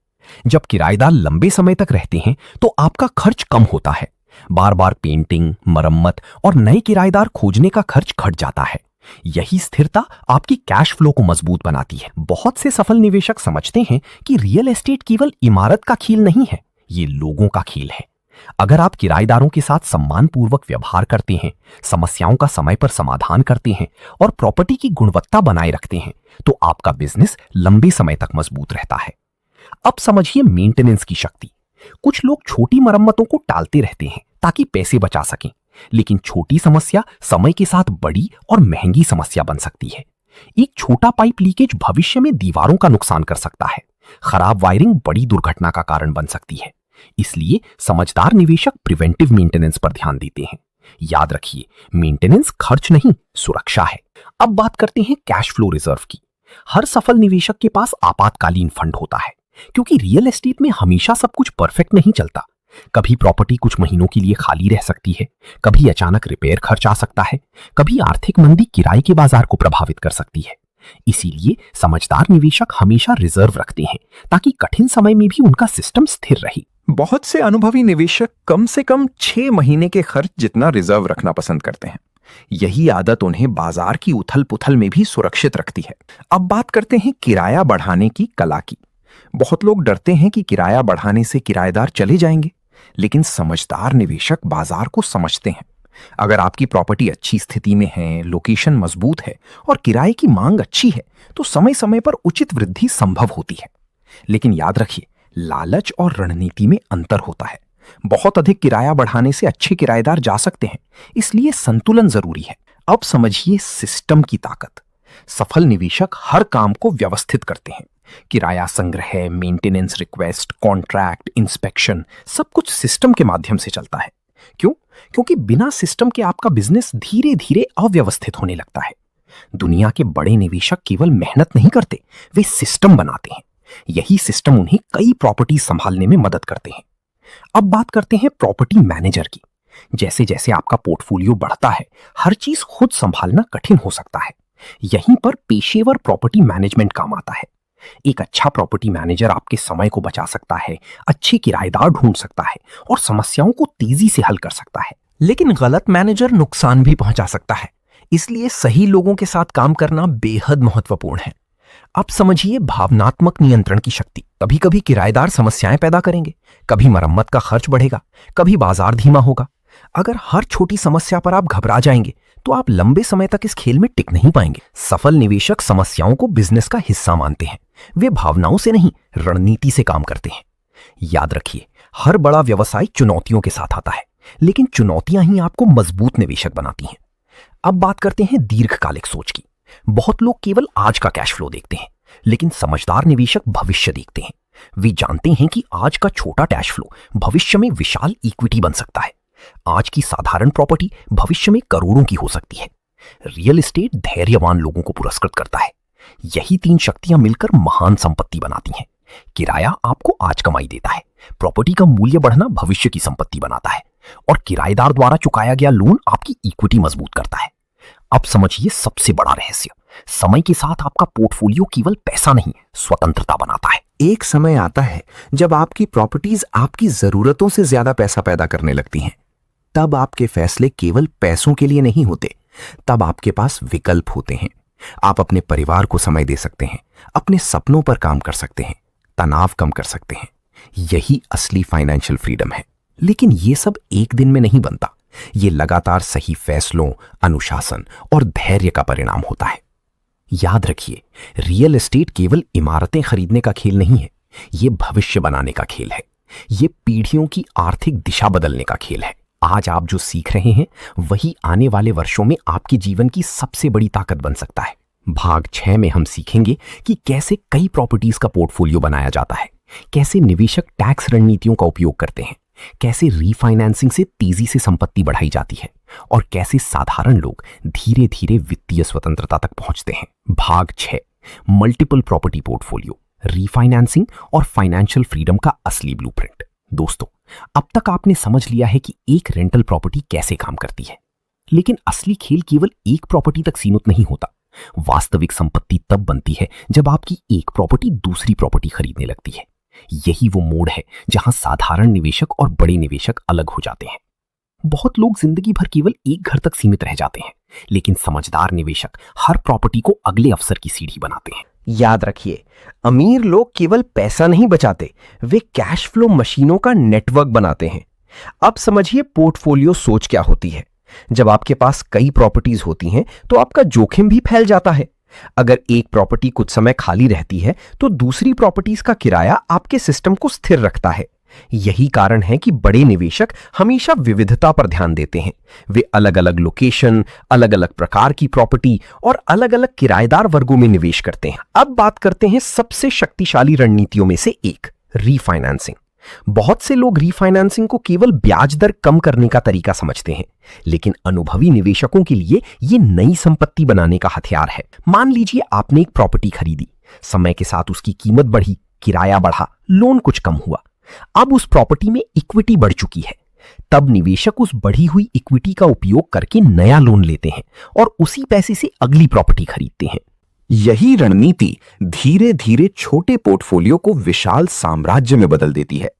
जब किराएदार लंबे समय तक रहते हैं, तो आपका खर्च कम होता है, बार बार पेंटिंग, मरम्मत और नए किराएदार खोजने का खर्च घट जाता है। यही स्थिरता आपकी कैश फ्लो को मजबूत बनाती है। बहुत से सफल निवेशक समझते हैं कि रियल एस्टेट केवल इमारत का खेल नहीं है, ये लोगों का खेल है। अगर आप किराएदारों के साथ सम्मानपूर्वक व्यवहार करते हैं, समस्याओं का समय पर समाधान करते हैं और प्रॉपर्टी की गुणवत्ता बनाए रखते हैं, तो आपका बिजनेस लंबे समय तक मजबूत रहता है। अब समझिए मेंटेनेंस की शक्ति। कुछ लोग छोटी मरम्मतों को टालते रहते हैं ताकि पैसे बचा सकें, लेकिन छोटी समस्या समय के साथ बड़ी और महंगी समस्या बन सकती है। एक छोटा पाइप लीकेज भविष्य में दीवारों का नुकसान कर सकता है। खराब वायरिंग बड़ी दुर्घटना का कारण बन सकती है। इसलिए समझदार निवेशक प्रिवेंटिव मेंटेनेंस पर ध्यान देते हैं। याद रखिए, मेंटेनेंस खर्च नहीं, सुरक्षा है। अब बात करते हैं कैश फ्लो रिजर्व की। हर सफल निवेशक के पास आपातकालीन फंड होता है, क्योंकि रियल एस्टेट में हमेशा सब कुछ परफेक्ट नहीं चलता। कभी प्रॉपर्टी कुछ महीनों के लिए खाली रह सकती है, कभी अचानक रिपेयर खर्च आ सकता है, कभी आर्थिक मंदी किराए के बाजार को प्रभावित कर सकती है। इसीलिए समझदार निवेशक हमेशा रिजर्व रखते हैं ताकि कठिन समय में भी उनका सिस्टम स्थिर रहे। बहुत से अनुभवी निवेशक कम से कम 6 महीने के खर्च जितना रिजर्व रखना पसंद करते हैं। यही आदत उन्हें बाजार की उथल पुथल में भी सुरक्षित रखती है। अब बात करते हैं किराया बढ़ाने की कला की। बहुत लोग डरते हैं कि किराया बढ़ाने से किराएदार चले जाएंगे, लेकिन समझदार निवेशक बाजार को समझते हैं। अगर आपकी प्रॉपर्टी अच्छी स्थिति में है, लोकेशन मजबूत है और किराए की मांग अच्छी है, तो समय समय पर उचित वृद्धि संभव होती है। लेकिन याद रखिए, लालच और रणनीति में अंतर होता है। बहुत अधिक किराया बढ़ाने से अच्छे किराएदार जा सकते हैं, इसलिए संतुलन जरूरी है। अब समझिए सिस्टम की ताकत। सफल निवेशक हर काम को व्यवस्थित करते हैं। किराया संग्रह, मेंटेनेंस रिक्वेस्ट, कॉन्ट्रैक्ट, इंस्पेक्शन, सब कुछ सिस्टम के माध्यम से चलता है। क्यों? क्योंकि बिना सिस्टम के आपका बिजनेस धीरे धीरे अव्यवस्थित होने लगता है। दुनिया के बड़े निवेशक केवल मेहनत नहीं करते, वे सिस्टम बनाते हैं। यही सिस्टम उन्हें कई प्रॉपर्टी संभालने में मदद करते हैं। अब बात करते हैं प्रॉपर्टी मैनेजर की। जैसे जैसे आपका पोर्टफोलियो बढ़ता है, हर चीज खुद संभालना कठिन हो सकता है। यहीं पर पेशेवर प्रॉपर्टी मैनेजमेंट काम आता है। एक अच्छा प्रॉपर्टी मैनेजर आपके समय को बचा सकता है, अच्छे किराएदार ढूंढ सकता है और समस्याओं को तेजी से हल कर सकता है। लेकिन गलत मैनेजर नुकसान भी पहुंचा सकता है, इसलिए सही लोगों के साथ काम करना बेहद महत्वपूर्ण है। अब समझिए भावनात्मक नियंत्रण की शक्ति। कभी कभी किराएदार समस्याएं पैदा करेंगे, कभी मरम्मत का खर्च बढ़ेगा, कभी बाजार धीमा होगा। अगर हर छोटी समस्या पर आप घबरा जाएंगे, तो आप लंबे समय तक इस खेल में टिक नहीं पाएंगे। सफल निवेशक समस्याओं को बिजनेस का हिस्सा मानते हैं। वे भावनाओं से नहीं, रणनीति से काम करते हैं। याद रखिए, हर बड़ा व्यवसाय चुनौतियों के साथ आता है, लेकिन चुनौतियां ही आपको मजबूत निवेशक बनाती हैं। अब बात करते हैं दीर्घकालिक सोच की। बहुत लोग केवल आज का कैश फ्लो देखते हैं, लेकिन समझदार निवेशक भविष्य देखते हैं। वे जानते हैं कि आज का छोटा कैश फ्लो भविष्य में विशाल इक्विटी बन सकता है। आज की साधारण प्रॉपर्टी भविष्य में करोड़ों की हो सकती है। रियल एस्टेट धैर्यवान लोगों को पुरस्कृत करता है। यही 3 शक्तियां मिलकर महान संपत्ति बनाती हैं। किराया आपको आज कमाई देता है, प्रॉपर्टी का मूल्य बढ़ना भविष्य की संपत्ति बनाता है और किराएदार द्वारा चुकाया गया लोन आपकी इक्विटी मजबूत करता है। अब समझिए सबसे बड़ा रहस्य। समय के साथ आपका पोर्टफोलियो केवल पैसा नहीं, स्वतंत्रता बनाता है। एक समय आता है जब आपकी प्रॉपर्टीज आपकी जरूरतों से ज्यादा पैसा पैदा करने लगती हैं। तब आपके फैसले केवल पैसों के लिए नहीं होते, तब आपके पास विकल्प होते हैं। आप अपने परिवार को समय दे सकते हैं, अपने सपनों पर काम कर सकते हैं, तनाव कम कर सकते हैं। यही असली फाइनेंशियल फ्रीडम है। लेकिन ये सब एक दिन में नहीं बनता। ये लगातार सही फैसलों, अनुशासन और धैर्य का परिणाम होता है। याद रखिए, रियल एस्टेट केवल इमारतें खरीदने का खेल नहीं है, ये भविष्य बनाने का खेल है। ये पीढ़ियों की आर्थिक दिशा बदलने का खेल है। आज आप जो सीख रहे हैं, वही आने वाले वर्षों में आपके जीवन की सबसे बड़ी ताकत बन सकता है। भाग 6 में हम सीखेंगे कि कैसे कई प्रॉपर्टीज का पोर्टफोलियो बनाया जाता है, कैसे निवेशक टैक्स रणनीतियों का उपयोग करते हैं, कैसे रीफाइनेंसिंग से तेजी से संपत्ति बढ़ाई जाती है और कैसे साधारण लोग धीरे धीरे वित्तीय स्वतंत्रता तक पहुंचते हैं। भाग 6, मल्टीपल प्रॉपर्टी पोर्टफोलियो, रीफाइनेंसिंग और फाइनेंशियल फ्रीडम का असली ब्लूप्रिंट। दोस्तों, अब तक आपने समझ लिया है कि एक रेंटल प्रॉपर्टी कैसे काम करती है, लेकिन असली खेल केवल एक प्रॉपर्टी तक सीमित नहीं होता। वास्तविक संपत्ति तब बनती है जब आपकी एक प्रॉपर्टी दूसरी प्रॉपर्टी खरीदने लगती है। यही वो मोड़ है जहां साधारण निवेशक और बड़े निवेशक अलग हो जाते हैं। बहुत लोग जिंदगी भर केवल एक घर तक सीमित रह जाते हैं, लेकिन समझदार निवेशक हर प्रॉपर्टी को अगले अवसर की सीढ़ी बनाते हैं। याद रखिए, अमीर लोग केवल पैसा नहीं बचाते, वे कैश फ्लो मशीनों का नेटवर्क बनाते हैं। अब समझिए पोर्टफोलियो सोच क्या होती है। जब आपके पास कई प्रॉपर्टीज होती हैं तो आपका जोखिम भी फैल जाता है। अगर एक प्रॉपर्टी कुछ समय खाली रहती है तो दूसरी प्रॉपर्टीज का किराया आपके सिस्टम को स्थिर रखता है। यही कारण है कि बड़े निवेशक हमेशा विविधता पर ध्यान देते हैं। वे अलग अलग लोकेशन, अलग अलग प्रकार की प्रॉपर्टी और अलग अलग किराएदार वर्गों में निवेश करते हैं। अब बात करते हैं सबसे शक्तिशाली रणनीतियों में से एक, रीफाइनेंसिंग। बहुत से लोग रीफाइनेंसिंग को केवल ब्याज दर कम करने का तरीका समझते हैं, लेकिन अनुभवी निवेशकों के लिए यह नई संपत्ति बनाने का हथियार है। मान लीजिए आपने एक प्रॉपर्टी खरीदी, समय के साथ उसकी कीमत बढ़ी, किराया बढ़ा, लोन कुछ कम हुआ। अब उस प्रॉपर्टी में इक्विटी बढ़ चुकी है। तब निवेशक उस बढ़ी हुई इक्विटी का उपयोग करके नया लोन लेते हैं और उसी पैसे से अगली प्रॉपर्टी खरीदते हैं। यही रणनीति धीरे धीरे छोटे पोर्टफोलियो को विशाल साम्राज्य में बदल देती है।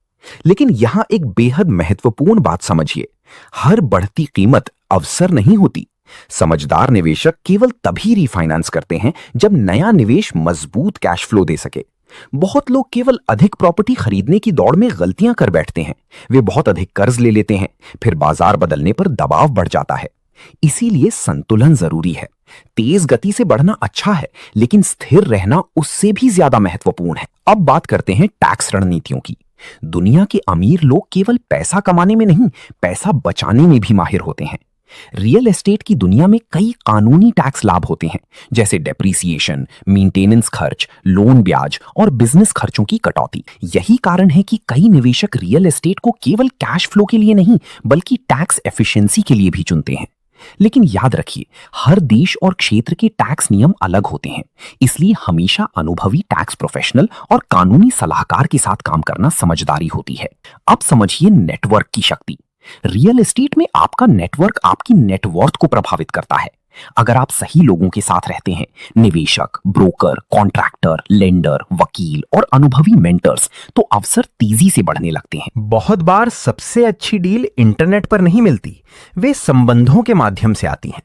लेकिन यहां एक बेहद महत्वपूर्ण बात समझिए, हर बढ़ती कीमत अवसर नहीं होती। समझदार निवेशक केवल तभी रिफाइनेंस करते हैं जब नया निवेश मजबूत कैश फ्लो दे सके। बहुत लोग केवल अधिक प्रॉपर्टी खरीदने की दौड़ में गलतियां कर बैठते हैं। वे बहुत अधिक कर्ज ले लेते हैं, फिर बाजार बदलने पर दबाव बढ़ जाता है। इसीलिए संतुलन जरूरी है। तेज गति से बढ़ना अच्छा है, लेकिन स्थिर रहना उससे भी ज्यादा महत्वपूर्ण है। अब बात करते हैं टैक्स रणनीतियों की। दुनिया के अमीर लोग केवल पैसा कमाने में नहीं, पैसा बचाने में भी माहिर होते हैं। रियल एस्टेट की दुनिया में कई कानूनी टैक्स लाभ होते हैं, जैसे डेप्रिसिएशन, मेंटेनेंस खर्च, लोन ब्याज और बिजनेस खर्चों की कटौती। यही कारण है कि कई निवेशक रियल एस्टेट को केवल कैश फ्लो के लिए नहीं, बल्कि टैक्स एफिशिएंसी के लिए भी चुनते हैं। लेकिन याद रखिए, हर देश और क्षेत्र के टैक्स नियम अलग होते हैं, इसलिए हमेशा अनुभवी टैक्स प्रोफेशनल और कानूनी सलाहकार के साथ काम करना समझदारी होती है। अब समझिए नेटवर्क की शक्ति। रियल एस्टेट में आपका नेटवर्क आपकी नेटवर्थ को प्रभावित करता है। अगर आप सही लोगों के साथ रहते हैं, निवेशक, ब्रोकर, कॉन्ट्रैक्टर, लेंडर, वकील और अनुभवी मेंटर्स, तो अवसर तेजी से बढ़ने लगते हैं। बहुत बार सबसे अच्छी डील इंटरनेट पर नहीं मिलती, वे संबंधों के माध्यम से आती हैं।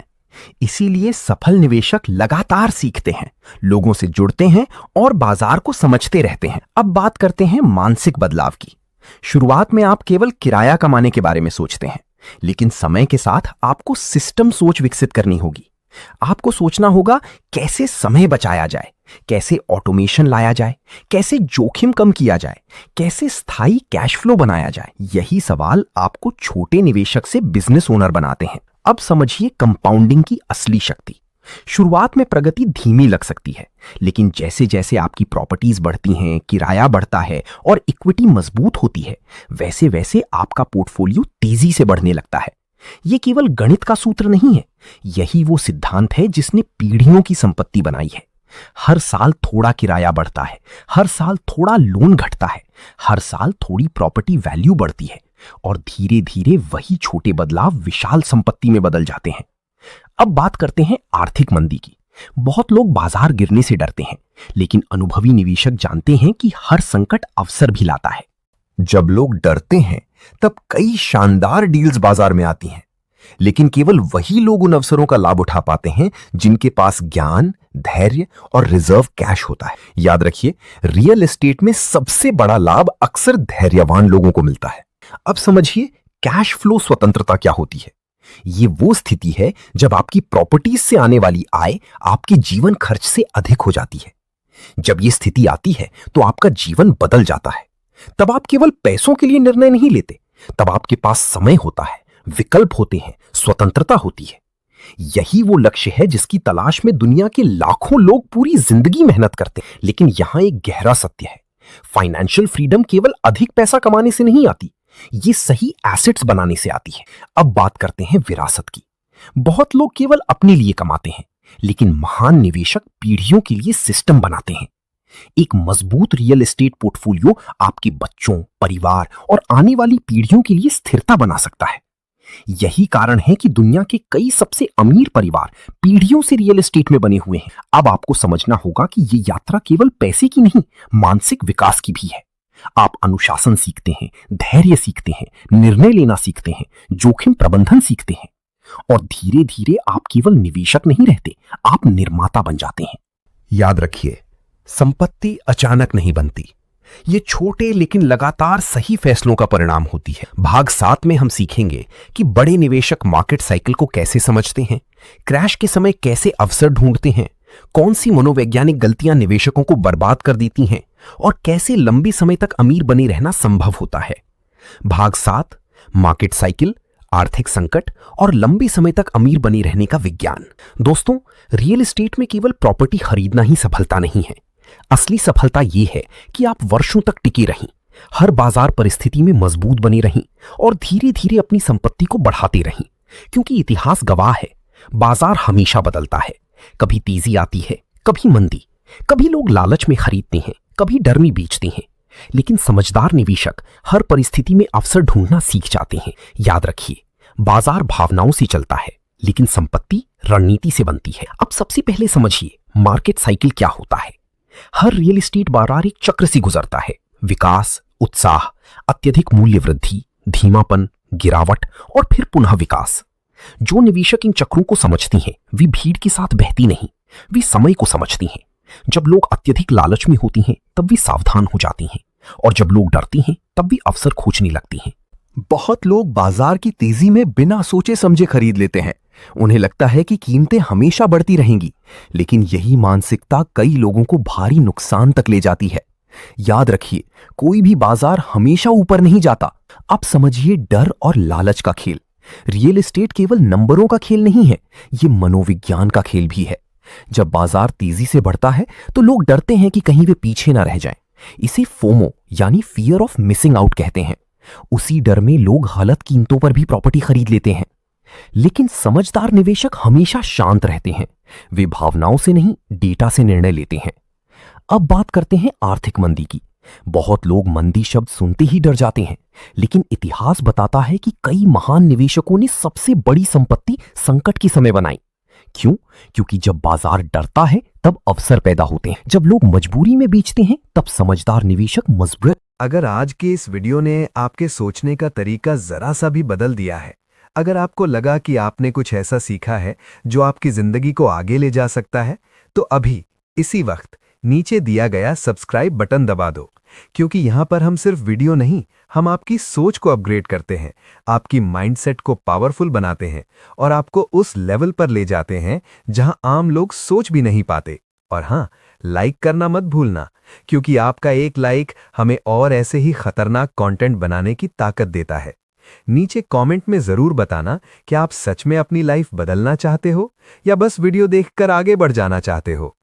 इसीलिए सफल निवेशक लगातार सीखते हैं, लोगों से जुड़ते हैं और बाजार को समझते रहते हैं। अब बात करते हैं मानसिक बदलाव की। शुरुआत में आप केवल किराया कमाने के बारे में सोचते हैं, लेकिन समय के साथ आपको सिस्टम सोच विकसित करनी होगी। आपको सोचना होगा कैसे समय बचाया जाए, कैसे ऑटोमेशन लाया जाए, कैसे जोखिम कम किया जाए, कैसे स्थायी कैश फ्लो बनाया जाए। यही सवाल आपको छोटे निवेशक से बिजनेस ओनर बनाते हैं। अब समझिए कंपाउंडिंग की असली शक्ति। शुरुआत में प्रगति धीमी लग सकती है, लेकिन जैसे जैसे आपकी प्रॉपर्टीज बढ़ती हैं, किराया बढ़ता है और इक्विटी मजबूत होती है, वैसे वैसे आपका पोर्टफोलियो तेजी से बढ़ने लगता है। यह केवल गणित का सूत्र नहीं है, यही वो सिद्धांत है जिसने पीढ़ियों की संपत्ति बनाई है। हर साल थोड़ा किराया बढ़ता है, हर साल थोड़ा लोन घटता है, हर साल थोड़ी प्रॉपर्टी वैल्यू बढ़ती है और धीरे धीरे वही छोटे बदलाव विशाल संपत्ति में बदल जाते हैं। अब बात करते हैं आर्थिक मंदी की। बहुत लोग बाजार गिरने से डरते हैं, लेकिन अनुभवी निवेशक जानते हैं कि हर संकट अवसर भी लाता है। जब लोग डरते हैं तब कई शानदार डील्स बाजार में आती हैं, लेकिन केवल वही लोग उन अवसरों का लाभ उठा पाते हैं जिनके पास ज्ञान, धैर्य और रिजर्व कैश होता है। याद रखिए, रियल एस्टेट में सबसे बड़ा लाभ अक्सर धैर्यवान लोगों को मिलता है। अब समझिए कैश फ्लो स्वतंत्रता क्या होती है। ये वो स्थिति है जब आपकी प्रॉपर्टीज से आने वाली आय आपके जीवन खर्च से अधिक हो जाती है। जब ये स्थिति आती है तो आपका जीवन बदल जाता है। तब आप केवल पैसों के लिए निर्णय नहीं लेते, तब आपके पास समय होता है, विकल्प होते हैं, स्वतंत्रता होती है। यही वो लक्ष्य है जिसकी तलाश में दुनिया के लाखों लोग पूरी जिंदगी मेहनत करते हैं। लेकिन यहां एक गहरा सत्य है, फाइनेंशियल फ्रीडम केवल अधिक पैसा कमाने से नहीं आती, ये सही एसेट्स बनाने से आती है। अब बात करते हैं विरासत की। बहुत लोग केवल अपने लिए कमाते हैं, लेकिन महान निवेशक पीढ़ियों के लिए सिस्टम बनाते हैं। एक मजबूत रियल एस्टेट पोर्टफोलियो आपके बच्चों, परिवार और आने वाली पीढ़ियों के लिए स्थिरता बना सकता है। यही कारण है कि दुनिया के कई सबसे अमीर परिवार पीढ़ियों से रियल एस्टेट में बने हुए हैं। अब आपको समझना होगा कि ये यात्रा केवल पैसे की नहीं, मानसिक विकास की भी है। आप अनुशासन सीखते हैं, धैर्य सीखते हैं, निर्णय लेना सीखते हैं, जोखिम प्रबंधन सीखते हैं और धीरे धीरे आप केवल निवेशक नहीं रहते, आप निर्माता बन जाते हैं। याद रखिए, संपत्ति अचानक नहीं बनती। ये छोटे लेकिन लगातार सही फैसलों का परिणाम होती है। भाग 7 में हम सीखेंगे कि बड़े निवेशक मार्केट साइकिल को कैसे समझते हैं, क्रैश के समय कैसे अवसर ढूंढते हैं, कौन सी मनोवैज्ञानिक गलतियां निवेशकों को बर्बाद कर देती हैं और कैसे लंबी समय तक अमीर बने रहना संभव होता है। भाग 7, मार्केट साइकिल, आर्थिक संकट और लंबी समय तक अमीर बने रहने का विज्ञान। दोस्तों, रियल एस्टेट में केवल प्रॉपर्टी खरीदना ही सफलता नहीं है। असली सफलता यह है कि आप वर्षों तक टिके रहें, हर बाजार परिस्थिति में मजबूत बने रहें और धीरे धीरे अपनी संपत्ति को बढ़ाते रहें। क्योंकि इतिहास गवाह है, बाजार हमेशा बदलता है। कभी तेजी आती है, कभी मंदी, कभी लोग लालच में खरीदते हैं, कभी डर में बेचते हैं, लेकिन समझदार निवेशक हर परिस्थिति में अवसर ढूंढना सीख जाते हैं। याद रखिए, बाजार भावनाओं से चलता है, लेकिन संपत्ति रणनीति से बनती है। अब सबसे पहले समझिए मार्केट साइकिल क्या होता है। हर रियल एस्टेट बाजार एक चक्र से गुजरता है। विकास, उत्साह, अत्यधिक मूल्य वृद्धि, धीमापन, गिरावट और फिर पुनः विकास। जो निवेशक इन चक्रों को समझती हैं, वे भीड़ के साथ बहती नहीं, वे समय को समझती हैं। जब लोग अत्यधिक लालच में होती हैं, तब वे सावधान हो जाती हैं और जब लोग डरती हैं, तब वे अवसर खोजने लगती हैं। बहुत लोग बाजार की तेजी में बिना सोचे समझे खरीद लेते हैं। उन्हें लगता है कि कीमतें हमेशा बढ़ती रहेंगी, लेकिन यही मानसिकता कई लोगों को भारी नुकसान तक ले जाती है। याद रखिए, कोई भी बाजार हमेशा ऊपर नहीं जाता। अब समझिए डर और लालच का खेल। रियल एस्टेट केवल नंबरों का खेल नहीं है, ये मनोविज्ञान का खेल भी है। जब बाजार तेजी से बढ़ता है तो लोग डरते हैं कि कहीं वे पीछे ना रह जाएं। इसे फोमो यानी फियर ऑफ मिसिंग आउट कहते हैं। उसी डर में लोग गलत कीमतों पर भी प्रॉपर्टी खरीद लेते हैं। लेकिन समझदार निवेशक हमेशा शांत रहते हैं। वे भावनाओं से नहीं, डेटा से निर्णय लेते हैं। अब बात करते हैं आर्थिक मंदी की। बहुत लोग मंदी शब्द सुनते ही डर जाते हैं, लेकिन इतिहास बताता है कि कई महान निवेशकों ने सबसे बड़ी संपत्ति संकट के समय बनाई। क्यों? क्योंकि जब बाजार डरता है तब अवसर पैदा होते हैं। जब लोग मजबूरी में बेचते हैं तब समझदार निवेशक मजबूत। अगर आज की इस वीडियो ने आपके सोचने का तरीका जरा सा भी बदल दिया है, अगर आपको लगा कि आपने कुछ ऐसा सीखा है जो आपकी जिंदगी को आगे ले जा सकता है, तो अभी इसी वक्त नीचे दिया गया सब्सक्राइब बटन दबा दो, क्योंकि यहाँ पर हम सिर्फ वीडियो नहीं, हम आपकी सोच को अपग्रेड करते हैं, आपकी माइंडसेट को पावरफुल बनाते हैं और आपको उस लेवल पर ले जाते हैं जहां आम लोग सोच भी नहीं पाते। और हाँ, लाइक करना मत भूलना, क्योंकि आपका एक लाइक हमें और ऐसे ही खतरनाक कंटेंट बनाने की ताकत देता है। नीचे कमेंट में जरूर बताना कि आप सच में अपनी लाइफ बदलना चाहते हो या बस वीडियो देखकर आगे बढ़ जाना चाहते हो।